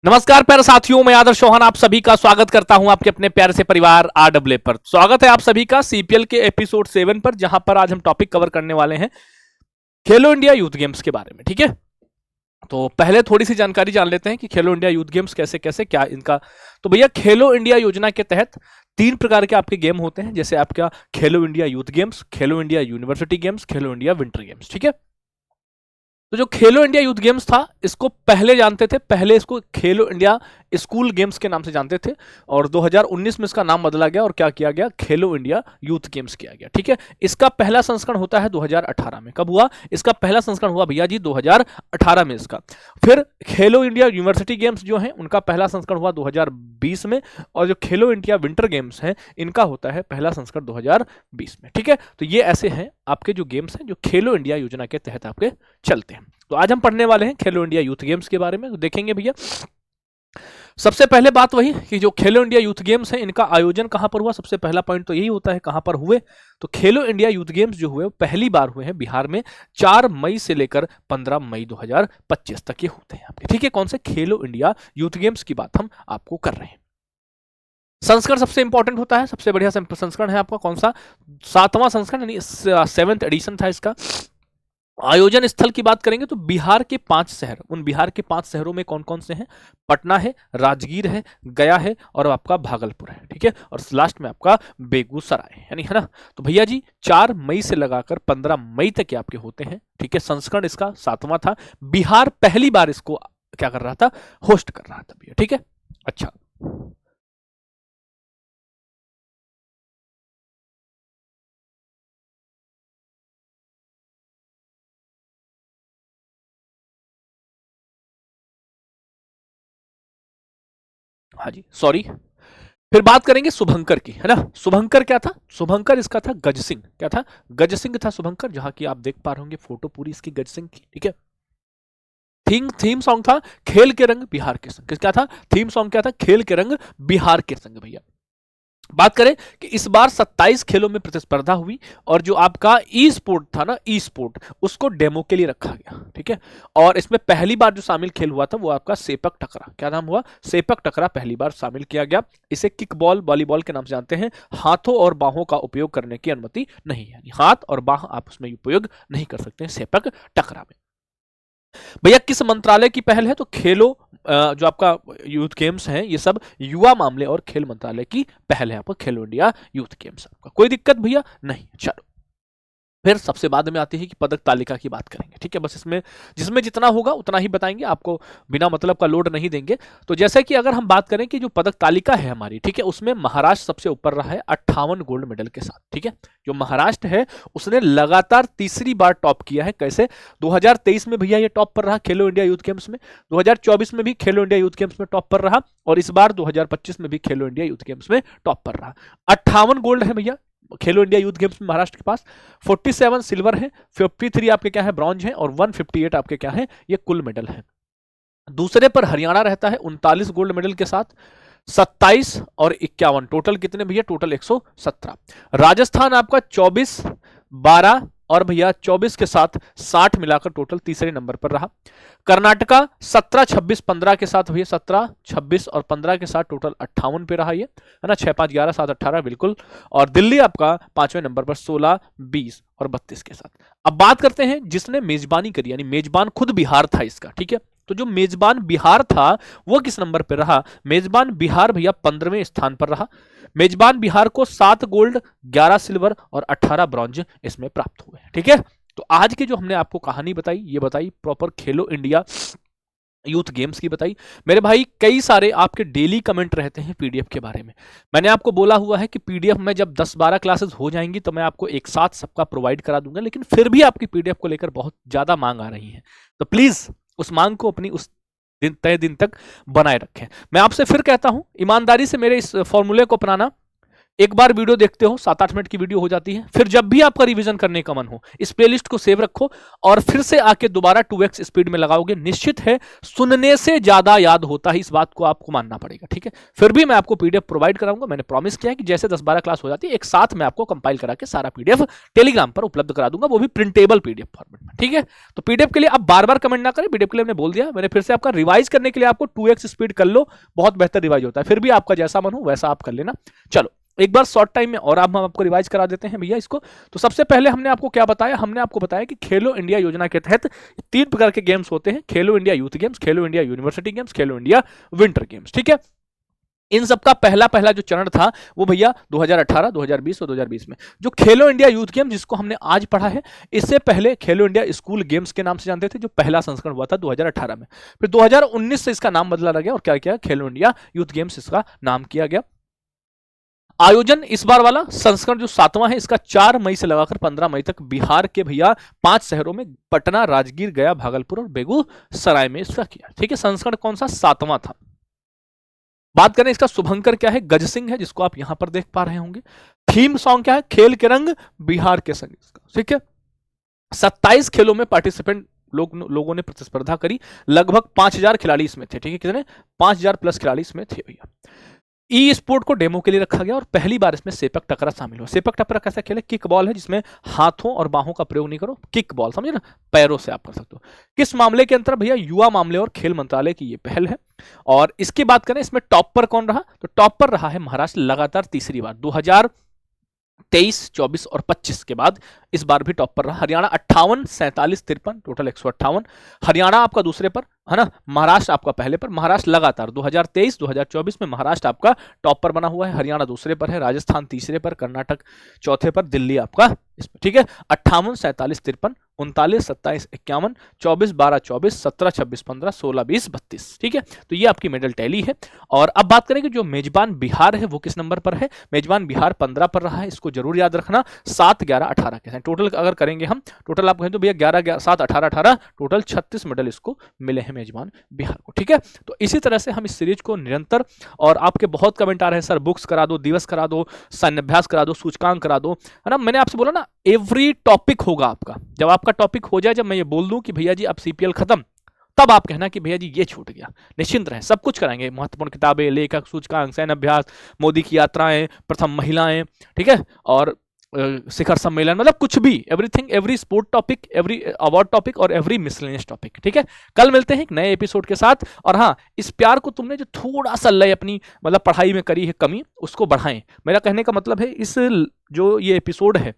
नमस्कार प्यारे साथियों, मैं आदर्श चौहान आप सभी का स्वागत करता हूं आपके अपने प्यारे से परिवार आरडब्ल्यू पर। स्वागत है आप सभी का सीपीएल के एपिसोड 7 पर, जहां पर आज हम टॉपिक कवर करने वाले हैं खेलो इंडिया यूथ गेम्स के बारे में। ठीक है, तो पहले थोड़ी सी जानकारी जान लेते हैं कि खेलो इंडिया यूथ गेम्स कैसे कैसे क्या इनका। तो भैया, खेलो इंडिया योजना के तहत 3 प्रकार के आपके गेम होते हैं, जैसे आपका खेलो इंडिया यूथ गेम्स, खेलो इंडिया यूनिवर्सिटी गेम्स, खेलो इंडिया विंटर गेम्स। ठीक है, तो जो खेलो इंडिया यूथ गेम्स था, इसको पहले जानते थे, पहले इसको खेलो इंडिया स्कूल गेम्स के नाम से जानते थे, और 2019 में इसका नाम बदला गया और क्या किया गया, खेलो इंडिया यूथ गेम्स किया गया। ठीक है, इसका पहला संस्करण होता है 2018 में। कब हुआ इसका पहला संस्करण? हुआ भैया जी 2018 में इसका। फिर खेलो इंडिया यूनिवर्सिटी गेम्स जो है उनका पहला संस्करण हुआ 2020 में, और जो खेलो इंडिया विंटर गेम्स हैं इनका होता है पहला संस्करण 2020 में। ठीक है, तो ये ऐसे हैं आपके जो गेम्स हैं जो खेलो इंडिया योजना के तहत आपके चलते हैं। तो आज हम पढ़ने वाले हैं खेलो इंडिया यूथ गेम्स के बारे में। तो देखेंगे भैया, सबसे पहले बात वही कि जो खेलो इंडिया यूथ गेम्स हैं इनका आयोजन कहां पर हुआ। सबसे पहला पॉइंट तो यही होता है कहां पर हुए। तो खेलो इंडिया यूथ गेम्स जो हुए पहली बार हुए हैं बिहार में 4 मई से लेकर 15 मई 2025 तक ये होते हैं आपके। ठीक है, कौन से खेलो इंडिया यूथ गेम्स की बात हम आपको कर रहे हैं। संस्करण सबसे इंपॉर्टेंट होता है, सबसे बढ़िया संस्करण है आपका कौन सा, 7वां संस्करण, यानी 7th एडिशन था इसका। आयोजन स्थल की बात करेंगे तो बिहार के 5 शहर, उन बिहार के 5 शहरों में कौन कौन से हैं? पटना है, राजगीर है, गया है और आपका भागलपुर है। ठीक है, और लास्ट में आपका बेगूसराय है, यानी है ना। तो भैया जी 4 मई से लगाकर 15 मई तक ये आपके होते हैं। ठीक है, संस्करण इसका 7वां था। बिहार पहली बार इसको क्या कर रहा था, होस्ट कर रहा था भैया। ठीक है, अच्छा, हाँ जी सॉरी। फिर बात करेंगे शुभंकर की, है ना। शुभंकर क्या था? शुभंकर इसका था गज सिंह। क्या था? गज सिंह था शुभंकर, जहां की आप देख पा रहे होंगे फोटो पूरी इसकी गज सिंह की। ठीक है, थीम सॉन्ग था खेल के रंग बिहार के संग। क्या था थीम सॉन्ग? क्या था? खेल के रंग बिहार के संग भैया। बात करें कि इस बार 27 खेलों में प्रतिस्पर्धा हुई, और जो आपका ई स्पोर्ट था ना, ई स्पोर्ट, उसको डेमो के लिए रखा गया। ठीक है, और इसमें पहली बार जो शामिल खेल हुआ था वो आपका सेपक टकरा। क्या नाम हुआ? सेपक टकरा पहली बार शामिल किया गया। इसे किक बॉल, वॉलीबॉल के नाम से जानते हैं। हाथों और बाहों का उपयोग करने की अनुमति नहीं है, हाथ और बाह आप उसमें उपयोग नहीं कर सकते हैं सेपक टकरा में। भैया किस मंत्रालय की पहल है? तो खेलो जो आपका यूथ गेम्स हैं ये सब युवा मामले और खेल मंत्रालय की पहल है आपका खेलो इंडिया यूथ गेम्स। आपका कोई दिक्कत भैया नहीं? चलो, फिर सबसे बाद में आती है कि पदक तालिका की बात करेंगे। ठीक है, बस इसमें जिसमें जितना होगा उतना ही बताएंगे, आपको बिना मतलब का लोड नहीं देंगे। तो जैसे कि अगर हम बात करें कि जो पदक तालिका है हमारी, ठीक है, उसमें महाराष्ट्र सबसे ऊपर रहा है 58 गोल्ड मेडल के साथ। ठीक है, जो महाराष्ट्र है उसने लगातार तीसरी बार टॉप किया है। कैसे? 2023 में भैया ये टॉप पर रहा खेलो इंडिया यूथ गेम्स में, 2024 में भी खेलो इंडिया यूथ गेम्स में टॉप पर रहा, और इस बार 2025 में भी खेलो इंडिया यूथ गेम्स में टॉप पर रहा। 58 गोल्ड है भैया खेलो इंडिया यूथ गेम्स में महाराष्ट्र के पास, 47 सिल्वर है, 53 आपके क्या है ब्रॉन्ज है, और 158 आपके क्या है ये कुल मेडल है। दूसरे पर हरियाणा रहता है 39 गोल्ड मेडल के साथ, 27 और 51, टोटल कितने भैया? टोटल 117। राजस्थान आपका 24, 12 और भैया 24 के साथ 60 मिलाकर टोटल तीसरे नंबर पर रहा। कर्नाटका 17, 26, 15 के साथ भैया 17, 26 और 15 के साथ टोटल 58 पे रहा ये, है ना। 6, 5, 11, 7, 18 बिल्कुल। और दिल्ली आपका 5वें नंबर पर 16, 20 और 32 के साथ। अब बात करते हैं जिसने मेजबानी करी, यानी मेजबान खुद बिहार था इसका। ठीक है, तो जो मेजबान बिहार था वो किस नंबर पर रहा? मेजबान बिहार भैया 15वें स्थान पर रहा। मेजबान बिहार को 7 गोल्ड, 11 सिल्वर और 18 ब्रॉन्ज इसमें प्राप्त हुए। ठीक है, तो आज की जो हमने आपको कहानी बताई ये बताई प्रॉपर खेलो इंडिया यूथ गेम्स की बताई। मेरे भाई कई सारे आपके डेली कमेंट रहते हैं पीडीएफ के बारे में। मैंने आपको बोला हुआ है कि पीडीएफ में जब 10-12 क्लासेस हो जाएंगी तो मैं आपको एक साथ सबका प्रोवाइड करा दूंगा, लेकिन फिर भी आपकी पीडीएफ को लेकर बहुत ज्यादा मांग आ रही है, तो प्लीज उस मांग को अपनी उस तय दिन तक बनाए रखें। मैं आपसे फिर कहता हूं ईमानदारी से मेरे इस फॉर्मूले को अपनाना एक बार वीडियो देखते हो, 7-8 मिनट की वीडियो हो जाती है। फिर जब भी आपका रिवीजन करने का मन हो, इस प्लेलिस्ट को सेव रखो और फिर से आके दोबारा 2x स्पीड में लगाओगे, निश्चित है सुनने से ज्यादा याद होता है, इस बात को आपको मानना पड़ेगा, ठीक है। फिर भी मैं आपको पीडीएफ प्रोवाइड कराऊंगा, मैंने प्रॉमिस किया है कि जैसे 10-12 क्लास हो जाती है एक साथ मैं आपको कंपाइल करा के सारा पीडीएफ टेलीग्राम पर उपलब्ध करा दूंगा, वो भी प्रिंटेबल पीडीएफ फॉर्मेट में, ठीक है। तो पीडीएफ के लिए आप बार बार कमेंट ना करें, पीडीएफ के लिए मैंने बोल दिया, मैंने फिर से आपका रिवाइज करने के लिए आपको 2x स्पीड कर लो, बहुत बेहतर रिवाइज होता है। फिर भी आपका जैसा मन हो वैसा आप कर लेना। चलो एक बार शॉर्ट टाइम में और हम आपको रिवाइज करा देते हैं भैया इसको। तो सबसे पहले हमने आपको क्या बताया, हमने आपको बताया कि खेलो इंडिया योजना के तहत 3 प्रकार के गेम्स होते हैं, खेलो इंडिया यूथ गेम्स, खेलो इंडिया यूनिवर्सिटी गेम्स, खेलो इंडिया विंटर गेम्स, ठीक है। इन सबका पहला जो चरण था वो भैया 2018, 2020 और 2020 में। जो खेलो इंडिया यूथ गेम जिसको हमने आज पढ़ा है, इससे पहले खेलो इंडिया स्कूल गेम्स के नाम से जानते थे, जो पहला संस्करण हुआ था 2018 में। फिर 2019 से इसका नाम बदला गया और क्या किया, खेलो इंडिया यूथ गेम्स इसका नाम किया गया। आयोजन इस बार वाला संस्करण जो 7वां है, इसका 4 मई से लगाकर 15 मई तक बिहार के भैया 5 शहरों में, पटना, राजगीर, गया, भागलपुर और बेगूसराय में इसका किया, ठीक है। संस्करण कौन सा, 7वां था। बात करें इसका शुभंकर क्या है, गज सिंह है, जिसको आप यहां पर देख पा रहे होंगे। थीम सॉन्ग क्या है, खेल के रंग बिहार के संग, ठीक है। 27 खेलों में पार्टिसिपेंट लोगों ने प्रतिस्पर्धा करी, लगभग 5000 खिलाड़ी इसमें थे, ठीक है। कितने, 5000 प्लस खिलाड़ी इसमें थे भैया। ई स्पोर्ट को डेमो के लिए रखा गया और पहली बार इसमें सेपक टकरा शामिल हुआ। सेपक टकरा कैसा खेल है, किक बॉल है, जिसमें हाथों और बाहों का प्रयोग नहीं करो, किक बॉल, समझे ना, पैरों से आप कर सकते हो। किस मामले के अंतर्गत भैया, युवा मामले और खेल मंत्रालय की ये पहल है। और इसकी बात करें इसमें टॉप पर कौन रहा, तो टॉप पर रहा है महाराष्ट्र, लगातार तीसरी बार, 2023, 24 और 25 के बाद इस बार भी टॉप पर रहा। हरियाणा 58, 47, 53, टोटल 158। हरियाणा आपका दूसरे पर है ना, महाराष्ट्र आपका पहले पर। महाराष्ट्र लगातार 2023, 2024 में महाराष्ट्र आपका टॉप पर बना हुआ है, हरियाणा दूसरे पर है, राजस्थान तीसरे पर, कर्नाटक चौथे पर, दिल्ली आपका इसमें, ठीक है। 58, 47, 53, 39, 27, 51, 24, 12, 24, 17, 26, 15, 16, 20, 32, ठीक है। तो ये आपकी मेडल टैली है। और अब बात करें कि जो मेजबान बिहार है वो किस नंबर पर है, मेजबान बिहार 15 पर रहा है, इसको जरूर याद रखना। 7, 11, 18 के टोटल अगर करेंगे हम, टोटल आप कहें तो भैया 11, 7, 18, 18, टोटल 36 मेडल इसको मिले हैं मेजबान बिहार को, ठीक है। तो इसी तरह से हम इस सीरीज को निरंतर, और आपके बहुत कमेंट आ रहे हैं सर बुक्स करा दो, दिवस करा दो, सैन्य अभ्यास करा दो, सूचकांक करा दो, है ना। मैंने आपसे बोला ना एवरी टॉपिक होगा आपका, जब आपका टॉपिक हो जाए, जब मैं ये बोल दूं कि भैया जी अब सीपीएल खत्म, तब आप कहना कि भैया जी ये छूट गया, निश्चिंत रहें, सब कुछ कराएंगे, महत्वपूर्ण किताबें, लेखक, सूचकांक, सैन्य अभ्यास, मोदी की यात्राएं, प्रथम महिलाएं, ठीक है, और शिखर सम्मेलन, मतलब कुछ भी, everything, every sport topic, every award topic और एवरी मिसलेनियस टॉपिक, ठीक है। कल मिलते हैं एक नए एपिसोड के साथ। और हाँ, इस प्यार को तुमने जो थोड़ा सा लय अपनी मतलब पढ़ाई में करी है कमी, उसको बढ़ाएं। मेरा कहने का मतलब है इस जो ये एपिसोड है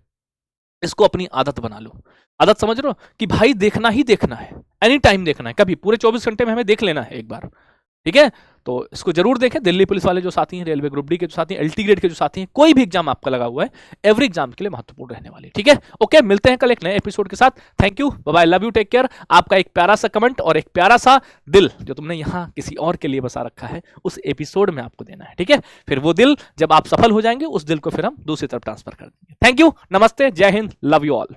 इसको अपनी आदत बना लो। आदत समझ रहे हो कि भाई देखना ही देखना है, एनी टाइम देखना है, कभी पूरे 24 घंटे में हमें देख लेना है एक बार, ठीक है। तो इसको जरूर देखें। दिल्ली पुलिस वाले जो साथी हैं, रेलवे ग्रुप डी के जो साथी हैं, एलटी ग्रेड के जो साथी हैं, कोई भी एग्जाम आपका लगा हुआ है, एवरी एग्जाम के लिए महत्वपूर्ण रहने वाली है, ठीक है। ओके, मिलते हैं कल एक नए एपिसोड के साथ। Thank you, bye bye, love you, take care. आपका एक प्यारा सा कमेंट और एक प्यारा सा दिल जो तुमने यहाँ किसी और के लिए बसा रखा है, उस एपिसोड में आपको देना है, ठीक है। फिर वो दिल जब आप सफल हो जाएंगे, उस दिल को फिर हम दूसरी तरफ ट्रांसफर कर देंगे। थैंक यू, नमस्ते, जय हिंद, लव यू ऑल।